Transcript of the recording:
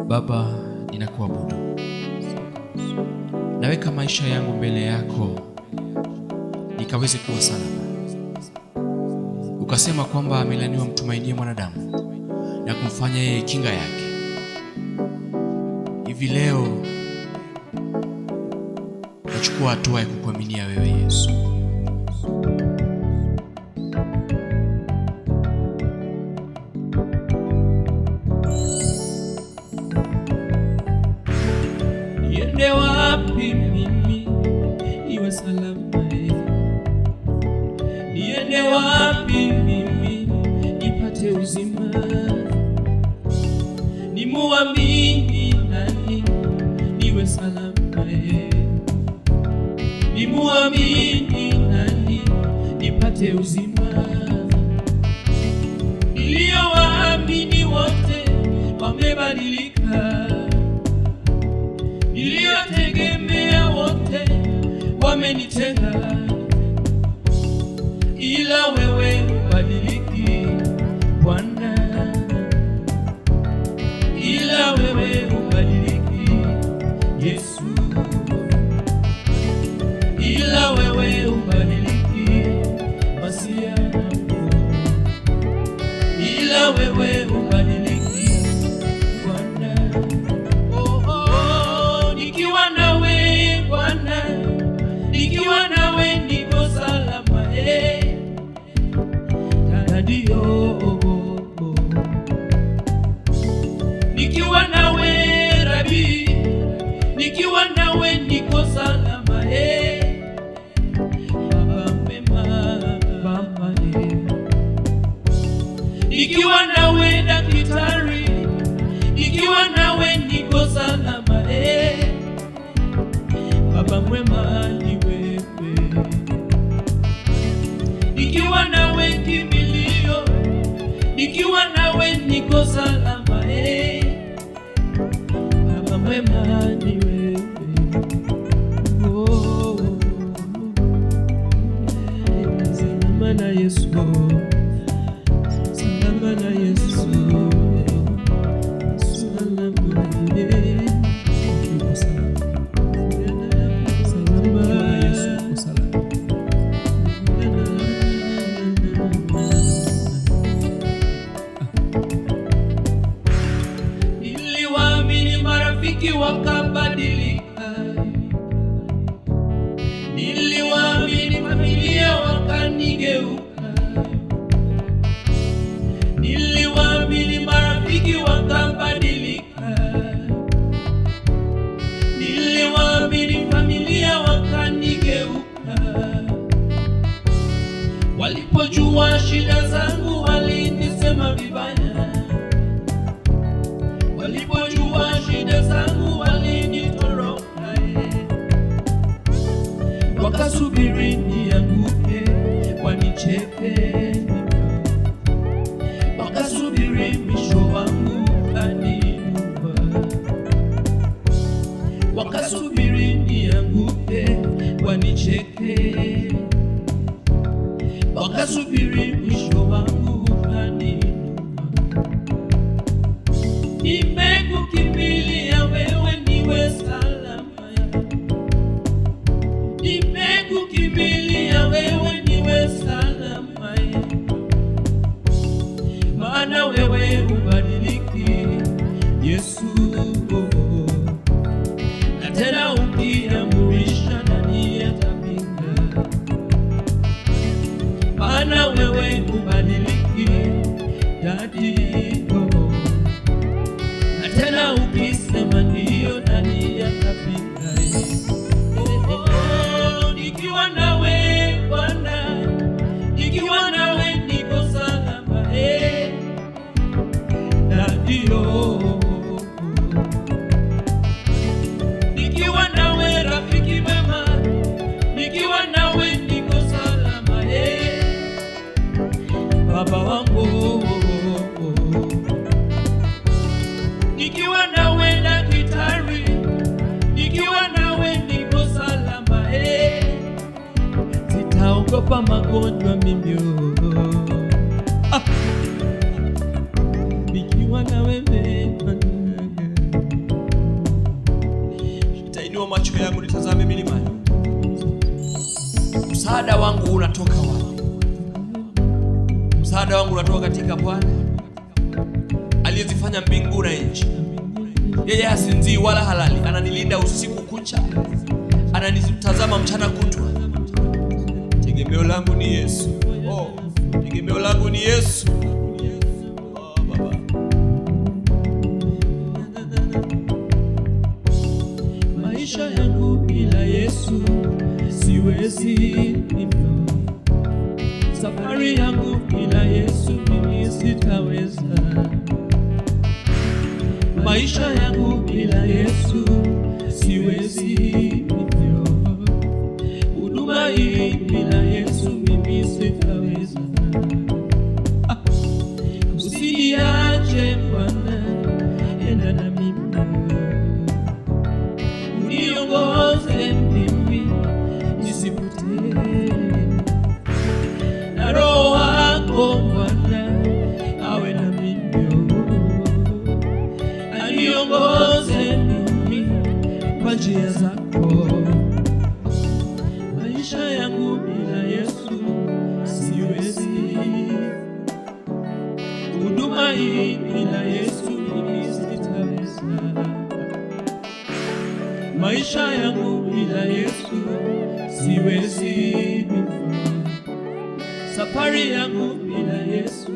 Baba, ninakuabudu. Naweka maisha yangu mbele yako nikaweze kuwa salama. Ukasema kwamba amelaniwa mtumainie mwanadamu na kumfanya yeye kinga yake. Hivi leo nachukua hatua ya kukuaminia wewe Yesu. Niende wapi mimi iwe salama? Niende wapi mimi nipate uzima? Nimuamini nani niwe salama? Nimuamini nani nipate uzima? Niliowaamini wote wamebadilika, niliotegemea wote wamenitenga, ila wewe ubadiliki Bwana, ila wewe ubadiliki Yesu, ila wewe ubadiliki Masia, ila wewe ubadiliki Bwana. Nikiwa nawe Bwana, nikiwa nawe niko salama, Dadio. Nikiwa nawe Rabi, nikiwa nawe niko salama, Baba mema, Baba nikiwa nawe Daktari, nikiwa nawe niko salama, Baba mwema ni wewe. Nikiwa nawe kimbilio, nikiwa nawe niko salama, Baba mwema ni wewe. Salama na Yesu, salama na Yesu, salama na Yesu. Wakabadilika, niliwaamini familia wakanigeuka, niliwaamini marafiki wakabadilika, niliwaamini familia wakanigeuka. Walipojua shida zangu walinisema vibaya, walipojua shida zangu walinitoroka, wakasubiri nianguke wanicheke, wakasubiri mwisho wangu kaniua, wakasubiri nianguke wanicheke, wakasubiri mwisho wangu kaniua. Nimekukimbilia wewe niwe salama, nimekukimbilia wewe niwe salama, maana wewe ubadiliki Yesu, na tena ukiamurisha nani atapinga? Maana wewe ubadiliki Dadio, tena ukisema ndio nani atapinga? Nikiwa nawe Bwana, nikiwa nawe niko salama, Dadio. Nikiwa nawe rafiki mema, nikiwa nawe niko salama, Baba wangu. Nikiwa nawe Daktari, nikiwa nawe niko salama, sitaogopa magonjwa mimi. wala wewe. Nitainua macho yangu nitazame milimani. Msaada wangu unatoka wapi? Msaada wangu unatoka katika Bwana aliyezifanya mbingu na nchi. Yeye hasinzii wala halali, ananilinda usiku kucha, ananitazama mchana kutwa. Tegemeo langu ni Yesu. Tegemeo langu ni Yesu. Baba. Maisha yangu bila Yesu siwezi. Safari yangu bila Yesu mimi sitaweza. Maisha yangu bila Yesu siwezi. Huduma hii bila Yesu mimi sitaweza. Usiniache Bwana, enda na mimi, uniongoze mimi nisipotee, na Roho wako Bwana awe na mimi, aniongoze mimi kwa njia zako. Maisha yangu bila Yesu siwezi. Huduma hii bila Yesu mimi sitaweza. Maisha yangu bila Yesu siwezi. Safari yangu bila Yesu